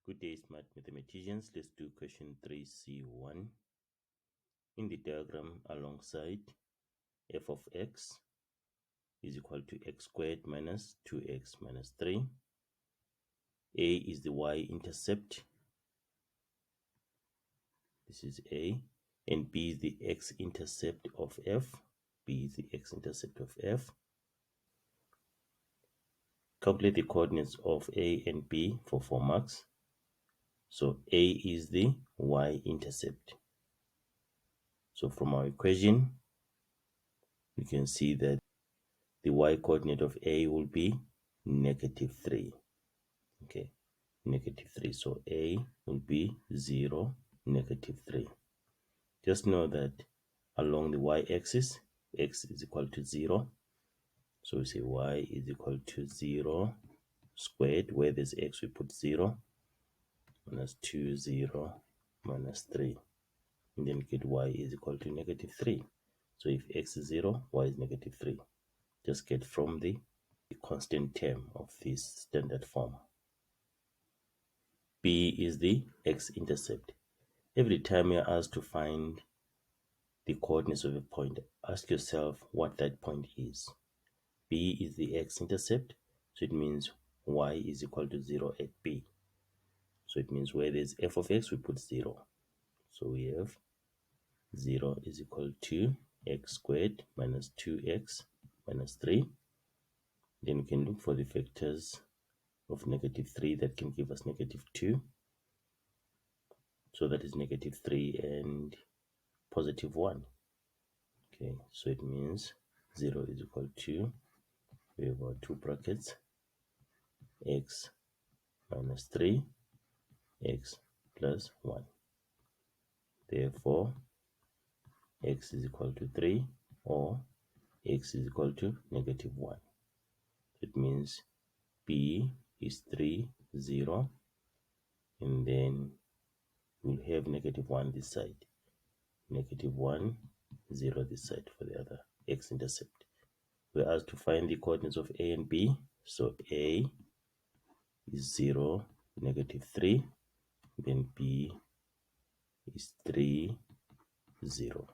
Good day, smart mathematicians. Let's do question 3C1. In the diagram alongside f of x is equal to x squared minus 2x minus 3. A is the y-intercept. This is A. And B is the x-intercept of f. B is the x-intercept of f. Calculate the coordinates of A and B for 4 marks. So A is the y-intercept. So from our equation, we can see that the y-coordinate of A will be -3. Okay, -3. So A will be 0, -3. Just know that along the y-axis, x is equal to 0. So we say y is equal to 0 squared. Where there's x, we put 0, minus 2, 0, minus 3. And then get y is equal to -3. So if x is 0, y is -3. Just get from the constant term of this standard form. B is the x-intercept. Every time you're asked to find the coordinates of a point, ask yourself what that point is. B is the x-intercept, so it means y is equal to 0 at B. So it means where there's f of x, we put 0. So we have 0 is equal to x squared minus 2x minus 3. Then we can look for the factors of -3 that can give us -2. So that is -3 and +1. Okay, so it means 0 is equal to, we have our two brackets, x minus 3, x plus 1. Therefore, x is equal to 3 or x is equal to -1. It means B is 3, 0, and then we'll have -1 this side, -1, 0 this side for the other x-intercept. We're asked to find the coordinates of A and B. So A is 0, -3, then B is 3, 0.